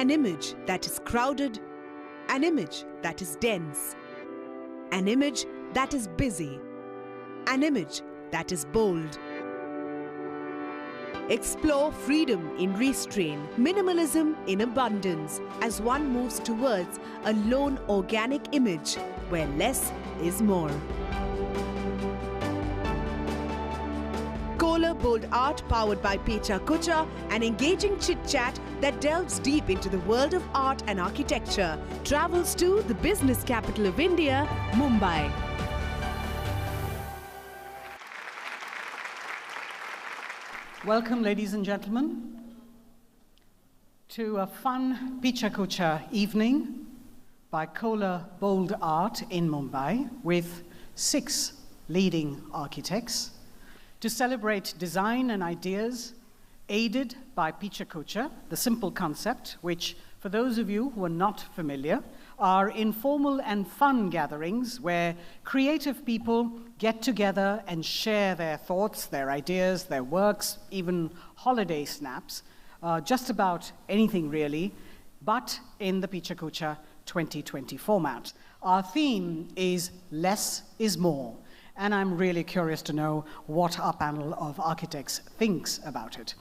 An image that is crowded, an image that is dense, an image that is busy, an image that is bold. Explore freedom in restraint, minimalism in abundance as one moves towards a lone organic image where less is more. Kohler bold art powered by Pecha Kucha, an engaging chit-chat that delves deep into the world of art and architecture, travels to the business capital of India, Mumbai. Welcome, ladies and gentlemen, to a fun Pecha Kucha evening by Kohler Bold Art in Mumbai with 6 leading architects to celebrate design and ideas aided by Pecha Kucha, the simple concept, which, for those of you who are not familiar, are informal and fun gatherings where creative people get together and share their thoughts, their ideas, their works, even holiday snaps, just about anything really, but in the Pecha Kucha 2020 format. Our theme is Less is More, and I'm really curious to know what our panel of architects thinks about it.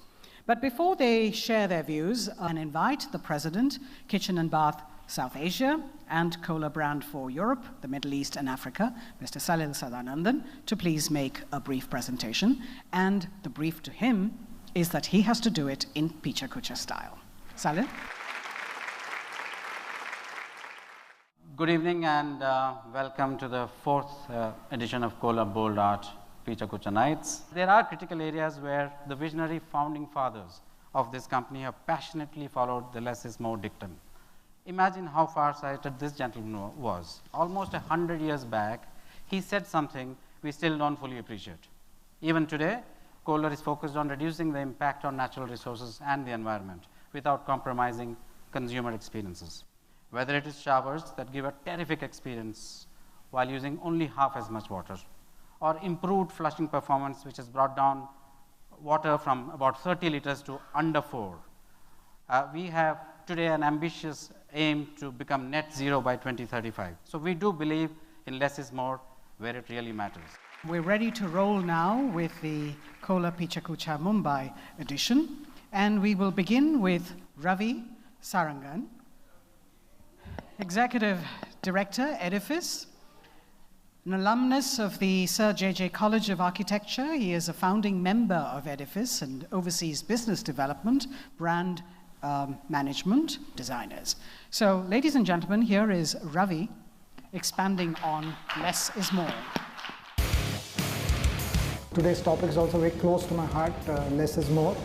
But before they share their views, I invite the President, Kitchen and Bath South Asia and Kohler brand for Europe, the Middle East and Africa, Mr. Salil Sadanandan, to please make a brief presentation. And the brief to him is that he has to do it in Pecha Kucha style. Salil? Good evening and welcome to the 4th edition of Kohler Bold Art Pecha Kucha Nights. There are critical areas where the visionary founding fathers of this company have passionately followed the less is more dictum. Imagine how far-sighted this gentleman was. Almost 100 years back, he said something we still don't fully appreciate. Even today, Kohler is focused on reducing the impact on natural resources and the environment without compromising consumer experiences. Whether it is showers that give a terrific experience while using only half as much water, or improved flushing performance which has brought down water from about 30 liters to under 4. We have today an ambitious aim to become net zero by 2035. So we do believe in less is more where it really matters. We're ready to roll now with the Kohler Pecha Kucha Mumbai edition, and we will begin with Ravi Sarangan, Executive Director, Edifice, an alumnus of the Sir J.J. College of Architecture. He is a founding member of Edifice and oversees business development, brand management, designers. So, ladies and gentlemen, here is Ravi expanding on less is more. Today's topic is also very close to my heart, less is more.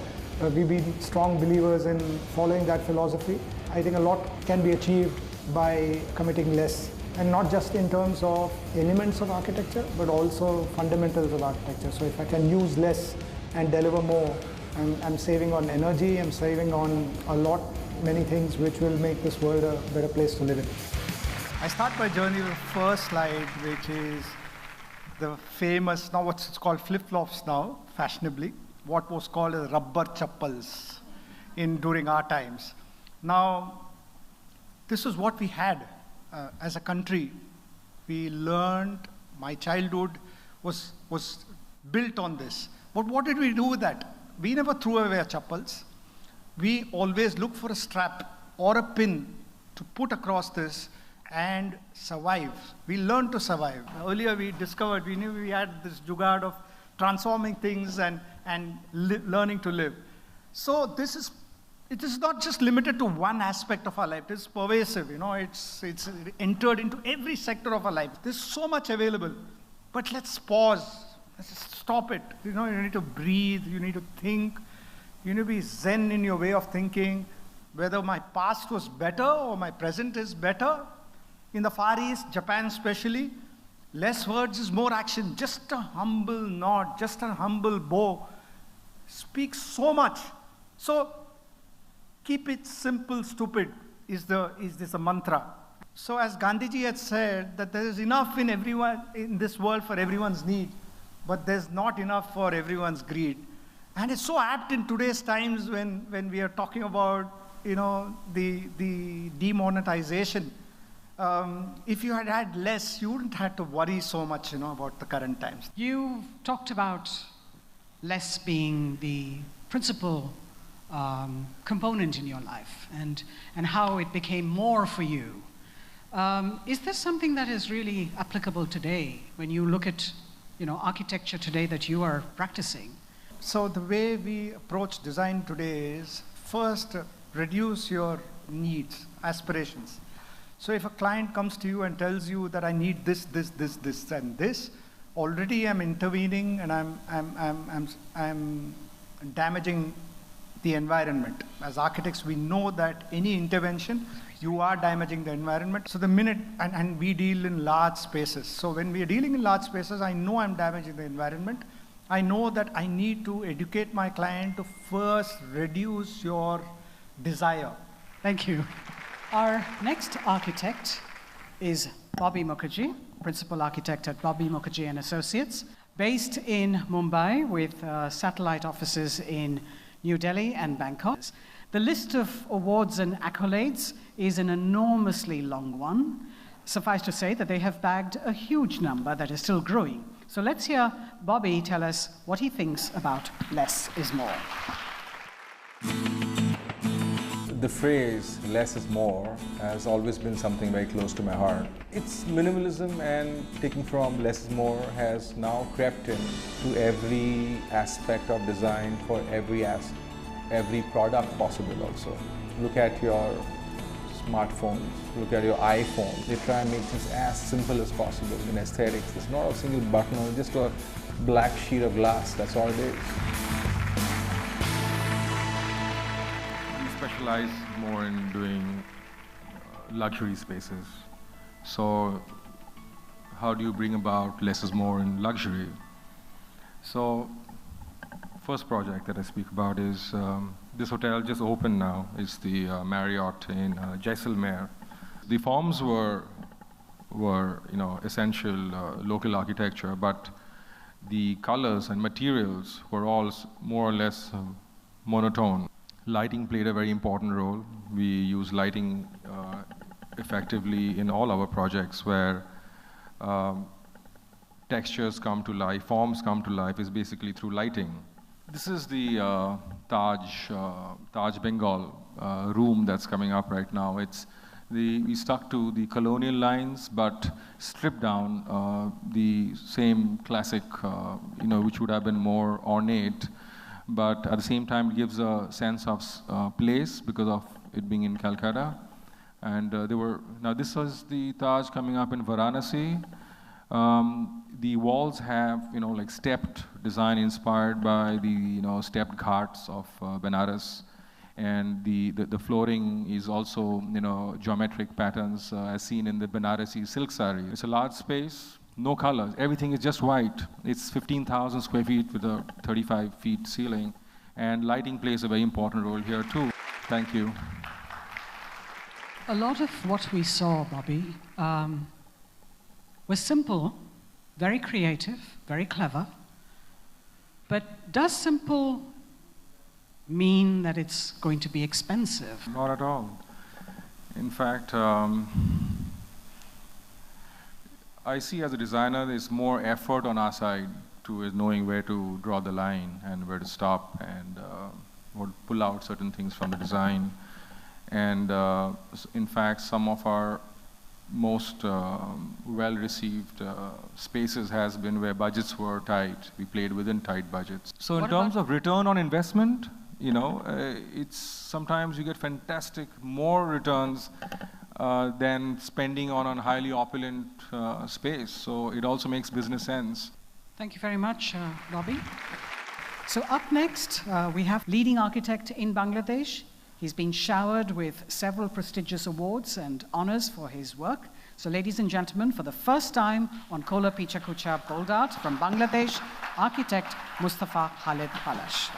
We've been strong believers in following that philosophy. I think a lot can be achieved by committing less, and not just in terms of elements of architecture, but also fundamentals of architecture. So if I can use less and deliver more, I'm saving on energy, I'm saving on many things which will make this world a better place to live in. I start my journey with the first slide, which is the famous, now what's called flip-flops now, fashionably, what was called as rubber chappals during our times. Now, this is what we had as a country. We learned, my childhood was built on this. But what did we do with that? We never threw away our chappals. We always looked for a strap or a pin to put across this and survive. We learned to survive. Earlier we discovered, we knew we had this jugaad of transforming things and learning to live. So it is not just limited to one aspect of our life. It's pervasive, it's entered into every sector of our life. There's so much available. But let's pause. Let's just stop it. You need to breathe, you need to think, you need to be zen in your way of thinking, whether my past was better or my present is better. In the Far East, Japan especially, less words is more action. Just a humble nod, just a humble bow speaks so much. So keep it simple, stupid is this a mantra. So as Gandhiji had said, that there is enough in everyone in this world for everyone's need, but there's not enough for everyone's greed. And it's so apt in today's times when we are talking about the demonetization, if you had had less, you wouldn't have to worry so much, about the current times. You talked about less being the principal component in your life and how it became more for you. Is this something that is really applicable today when you look at architecture today that you are practicing? So the way we approach design today is first reduce your needs, aspirations. So if a client comes to you and tells you that I need this, and this, already I'm intervening and I'm damaging the environment. As architects, we know that any intervention, you are damaging the environment. So the minute, and we deal in large spaces. So when we are dealing in large spaces, I know I'm damaging the environment. I know that I need to educate my client to first reduce your desire. Thank you. Our next architect is Bobby Mukherjee, principal architect at Bobby Mukherjee and Associates, based in Mumbai with satellite offices in New Delhi and Bangkok. The list of awards and accolades is an enormously long one. Suffice to say that they have bagged a huge number that is still growing. So let's hear Bobby tell us what he thinks about less is more. The phrase less is more has always been something very close to my heart. It's minimalism, and taking from less is more has now crept into every aspect of design for every product possible also. Look at your smartphones, look at your iPhone. They try and make things as simple as possible in aesthetics. It's not a single button or just a black sheet of glass, that's all it is. Specialize more in doing luxury spaces. So how do you bring about less is more in luxury? So first project that I speak about is this hotel just opened now. It's the Marriott in Jaisalmer. The forms were essential local architecture, but the colors and materials were all more or less monotone. Lighting played a very important role. We use lighting effectively in all our projects where textures come to life, forms come to life is basically through lighting. This is the Taj Bengal room that's coming up right now. We stuck to the colonial lines, but stripped down the same classic, which would have been more ornate. But at the same time, it gives a sense of place because of it being in Calcutta. And now this was the Taj coming up in Varanasi. The walls have, like stepped design inspired by the, stepped ghats of Benares. And the flooring is also, geometric patterns as seen in the Banarasi silk sari. It's a large space. No colors, everything is just white. It's 15,000 square feet with a 35 feet ceiling. And lighting plays a very important role here too. Thank you. A lot of what we saw, Bobby, was simple, very creative, very clever. But does simple mean that it's going to be expensive? Not at all. In fact, I see as a designer, there's more effort on our side to knowing where to draw the line and where to stop and or pull out certain things from the design. And in fact, some of our most well-received spaces has been where budgets were tight. We played within tight budgets. So in terms of return on investment, it's sometimes you get fantastic more returns than spending on a highly opulent space. So it also makes business sense. Thank you very much, Bobby. So up next, we have leading architect in Bangladesh. He's been showered with several prestigious awards and honors for his work. So ladies and gentlemen, for the first time on Kohler Pecha Kucha Bold Art from Bangladesh, architect Mustafa Khalid Palash.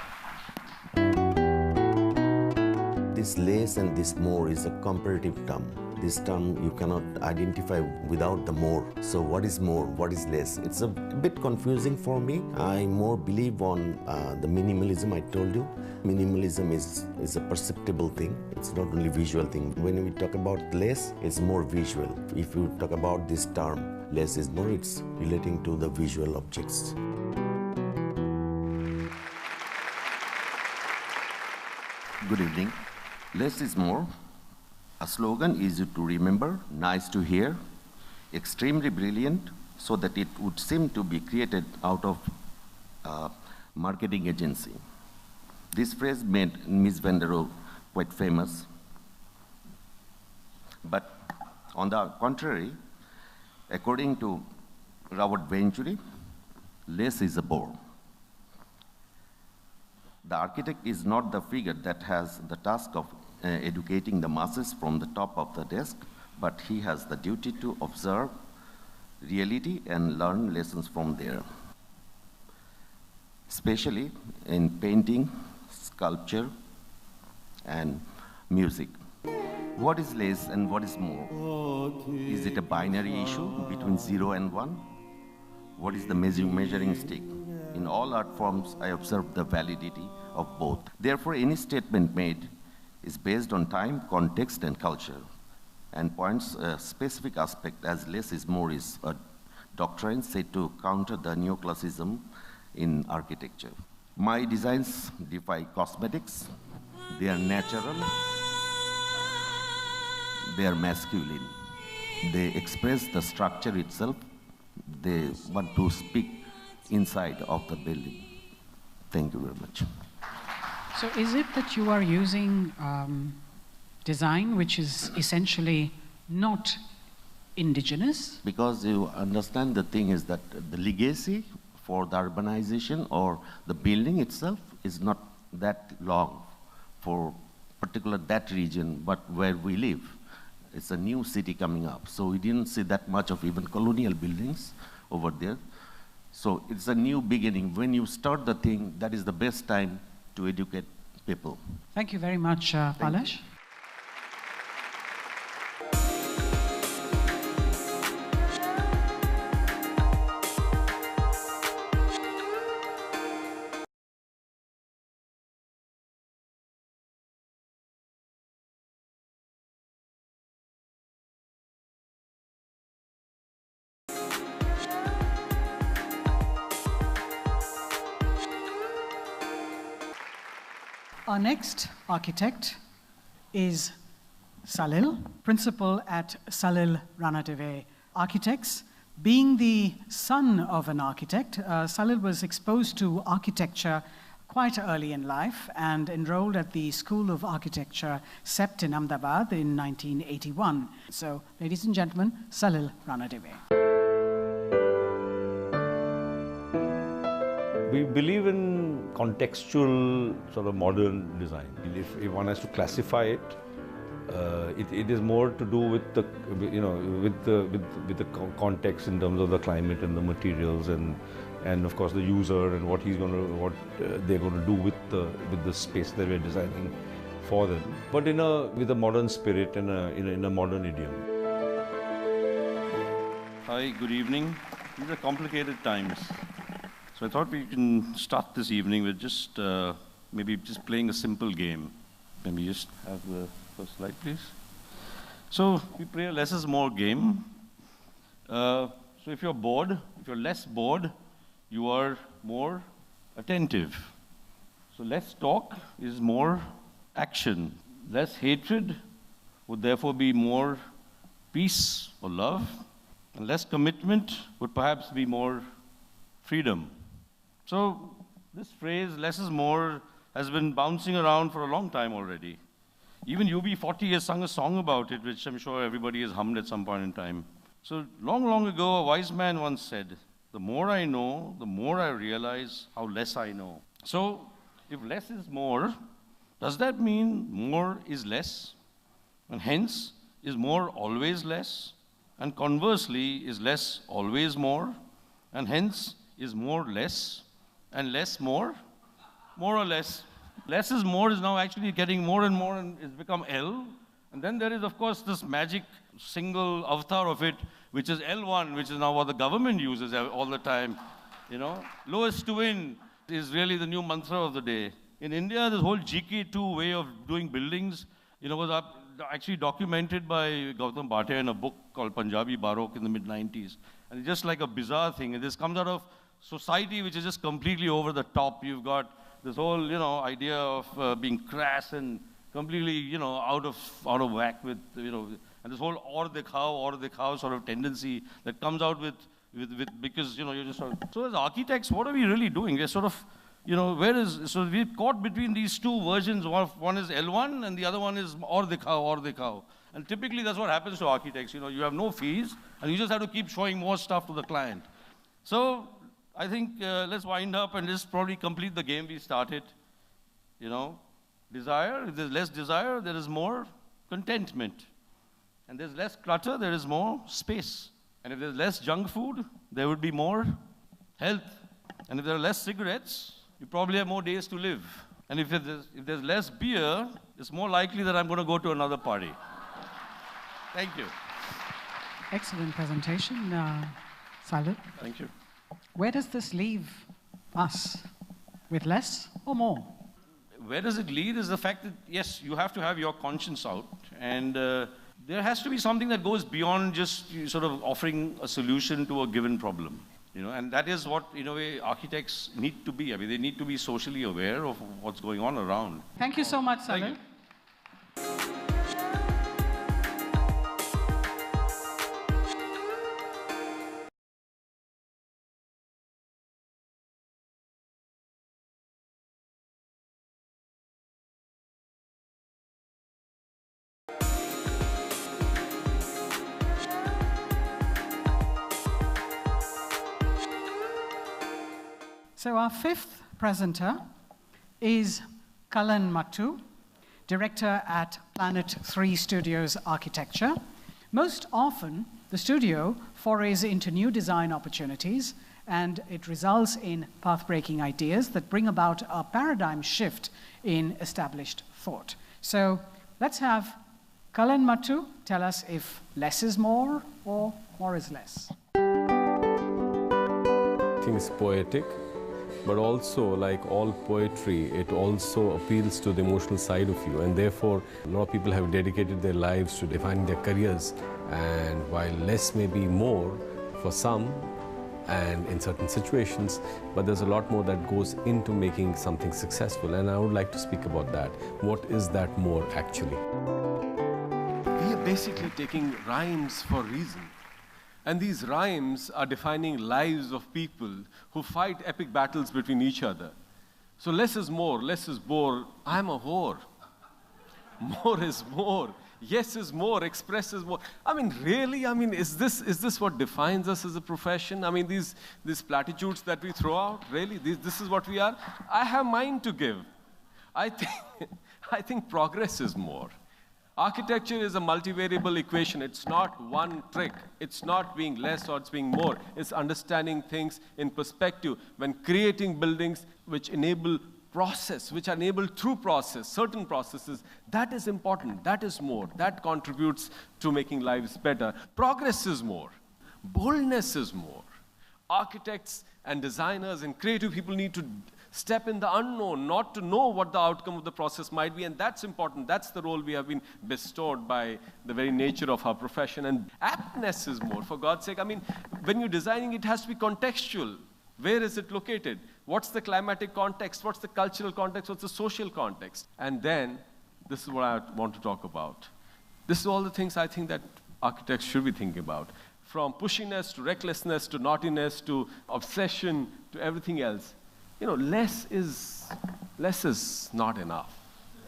This less and this more is a comparative term. This term you cannot identify without the more. So what is more? What is less? It's a bit confusing for me. I more believe on the minimalism I told you. Minimalism is a perceptible thing. It's not only visual thing. When we talk about less, it's more visual. If you talk about this term, less is more, it's relating to the visual objects. Good evening. Less is more. A slogan easy to remember, nice to hear, extremely brilliant, so that it would seem to be created out of a marketing agency. This phrase made Ms. Van der Rohe quite famous. But on the contrary, according to Robert Venturi, less is a bore. The architect is not the figure that has the task of educating the masses from the top of the desk, but he has the duty to observe reality and learn lessons from there, especially in painting, sculpture, and music. What is less and what is more? Is it a binary issue between 0 and 1? What is the measuring stick? In all art forms, I observe the validity of both. Therefore, any statement made is based on time, context, and culture, and points a specific aspect as less is more is a doctrine said to counter the neoclassicism in architecture. My designs defy cosmetics. They are natural. They are masculine. They express the structure itself. They want to speak inside of the building. Thank you very much. So is it that you are using design which is essentially not indigenous? Because you understand the thing is that the legacy for the urbanization or the building itself is not that long for particular that region, but where we live. It's a new city coming up. So we didn't see that much of even colonial buildings over there. So it's a new beginning. When you start the thing, that is the best time to educate people. Thank you very much, Palash. Our next architect is Salil, principal at Salil Ranadeve Architects. Being the son of an architect, Salil was exposed to architecture quite early in life and enrolled at the School of Architecture, CEPT in Ahmedabad in 1981. So, ladies and gentlemen, Salil Ranadeve. We believe in contextual sort of modern design. If one has to classify it, it is more to do with the with the context in terms of the climate and the materials and of course the user and what they're going to do with the space that we're designing for them. But with a modern spirit and in a modern idiom. Hi, good evening. These are complicated times. So I thought we can start this evening with just maybe just playing a simple game. Can we just have the first slide, please? So we play a less is more game. So if you're bored, if you're less bored, you are more attentive. So less talk is more action. Less hatred would therefore be more peace or love. And less commitment would perhaps be more freedom. So this phrase, less is more, has been bouncing around for a long time already. Even UB40 has sung a song about it, which I'm sure everybody has hummed at some point in time. So long, long ago, a wise man once said, the more I know, the more I realize how less I know. So if less is more, does that mean more is less? And hence, is more always less? And conversely, is less always more? And hence, is more less? And less more? More or less. Less is more is now actually getting more and more, and it's become L. And then there is, of course, this magic single avatar of it, which is L1, which is now what the government uses all the time. Lowest to win is really the new mantra of the day. In India, this whole GK2 way of doing buildings, was actually documented by Gautam Bhatia in a book called Punjabi Baroque in the mid-90s. And it's just like a bizarre thing. And this comes out of society which is just completely over the top. You've got this whole, idea of being crass and completely, out of whack with, and this whole or dikhao sort of tendency that comes out with because, you're just sort of, so as architects, what are we really doing? We're sort of, so we're caught between these two versions. One is L1 and the other one is or dikhao. And typically that's what happens to architects. You have no fees and you just have to keep showing more stuff to the client. So I think let's wind up and just probably complete the game we started. Desire, if there's less desire, there is more contentment. And there's less clutter, there is more space. And if there's less junk food, there would be more health. And if there are less cigarettes, you probably have more days to live. And if there's less beer, it's more likely that I'm going to go to another party. Thank you. Excellent presentation, Salit. Thank you. Where does this leave us? With less or more? Where does it lead is the fact that, yes, you have to have your conscience out. And there has to be something that goes beyond just sort of offering a solution to a given problem. And that is what, in a way, architects need to be. I mean, they need to be socially aware of what's going on around. Thank you so much, Salit. So our fifth presenter is Kalan Mattu, director at Planet 3 Studios Architecture. Most often, the studio forays into new design opportunities, and it results in path-breaking ideas that bring about a paradigm shift in established thought. So let's have Kalan Mattu tell us if less is more or more is less. I think it's poetic, but also, like all poetry, it also appeals to the emotional side of you, and therefore a lot of people have dedicated their lives to defining their careers, and while less may be more for some and in certain situations, but there's a lot more that goes into making something successful, and I would like to speak about that. What is that more actually? We are basically taking rhymes for reason. And these rhymes are defining lives of people who fight epic battles between each other. So less is more, less is more. I'm a whore. More is more. Yes is more, express is more. I mean, really? I mean, is this what defines us as a profession? I mean, these platitudes that we throw out, really? This is what we are? I have mine to give. I think progress is more. Architecture is a multivariable equation. It's not one trick. It's not being less or it's being more. It's understanding things in perspective. When creating buildings which enable process, which are enabled through process, certain processes, that is important. That is more. That contributes to making lives better. Progress is more. Boldness is more. Architects and designers and creative people need to step in the unknown, not to know what the outcome of the process might be, and that's important. That's the role we have been bestowed by the very nature of our profession. And aptness is more, for God's sake. I mean, when you're designing, it has to be contextual. Where is it located? What's the climatic context? What's the cultural context? What's the social context? And then, this is what I want to talk about. This is all the things I think that architects should be thinking about. From pushiness to recklessness to naughtiness to obsession to everything else. You know, less is not enough.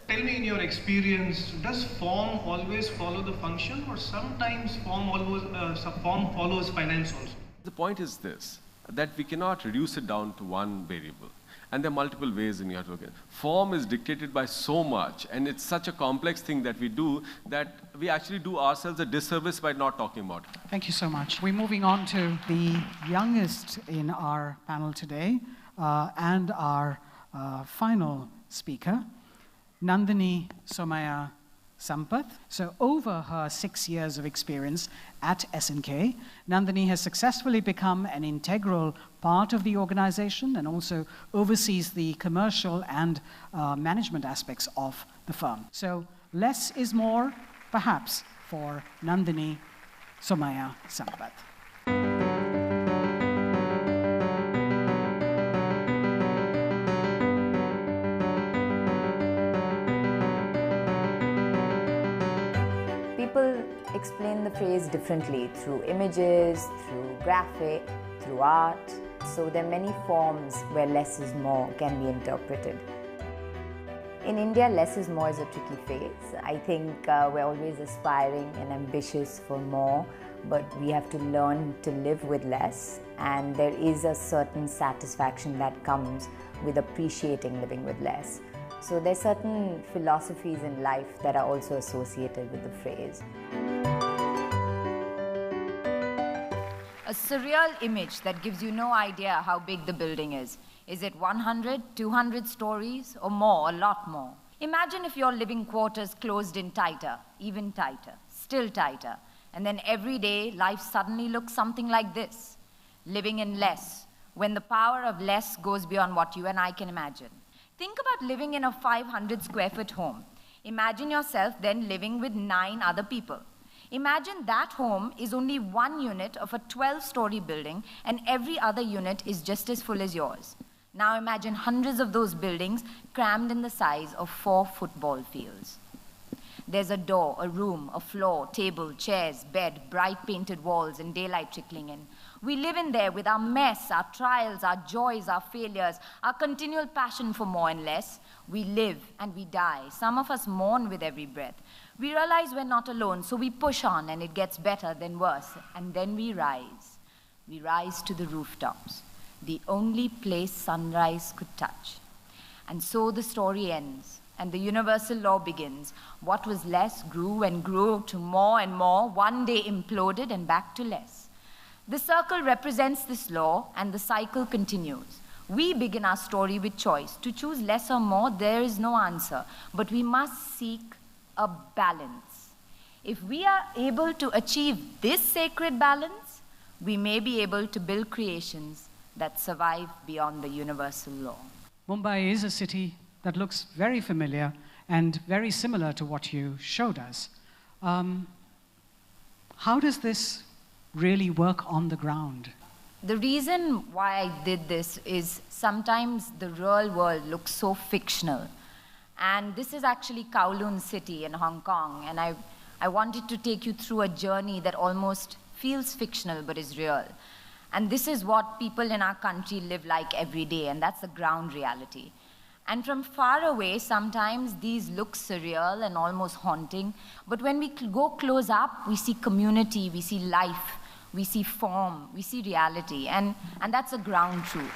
Tell me, in your experience, does form always follow the function, or sometimes form follows finance also? The point is this, that we cannot reduce it down to one variable. And there are multiple ways in you have to look at it. Form is dictated by so much, and it's such a complex thing that we do, that we actually do ourselves a disservice by not talking about it. Thank you so much. We're moving on to the youngest in our panel today, and our final speaker, Nandini Somaya Sampath. So over her 6 years of experience at SNK, Nandini has successfully become an integral part of the organization and also oversees the commercial and management aspects of the firm. So less is more, perhaps, for Nandini Somaya Sampath. People explain the phrase differently through images, through graphic, through art. So there are many forms where less is more can be interpreted. In India, less is more is a tricky phase. I think we're always aspiring and ambitious for more, but we have to learn to live with less. And there is a certain satisfaction that comes with appreciating living with less. So there's certain philosophies in life that are also associated with the phrase. A surreal image that gives you no idea how big the building is. Is it 100, 200 stories, or more, a lot more? Imagine if your living quarters closed in tighter, even tighter, still tighter, and then every day life suddenly looks something like this. Living in less, when the power of less goes beyond what you and I can imagine. Think about living in a 500 square foot home. Imagine yourself then living with 9 other people. Imagine that home is only one unit of a 12-story building and every other unit is just as full as yours. Now imagine hundreds of those buildings crammed in the size of 4 football fields. There's a door, a room, a floor, table, chairs, bed, bright painted walls and daylight trickling in. We live in there with our mess, our trials, our joys, our failures, our continual passion for more and less. We live and we die. Some of us mourn with every breath. We realize we're not alone, so we push on and it gets better, then worse. And then we rise. We rise to the rooftops, the only place sunrise could touch. And so the story ends, and the universal law begins. What was less grew and grew to more and more, one day imploded and back to less. The circle represents this law, and the cycle continues. We begin our story with choice. To choose less or more, there is no answer, but we must seek a balance. If we are able to achieve this sacred balance, we may be able to build creations that survive beyond the universal law. Mumbai is a city that looks very familiar and very similar to what you showed us. How does this really work on the ground? The reason why I did this is sometimes the real world looks so fictional. And this is actually Kowloon City in Hong Kong, and I wanted to take you through a journey that almost feels fictional but is real. And this is what people in our country live like every day, and that's the ground reality. And from far away, sometimes these look surreal and almost haunting, but when we go close up, we see community, we see life, we see form, we see reality, and that's a ground truth.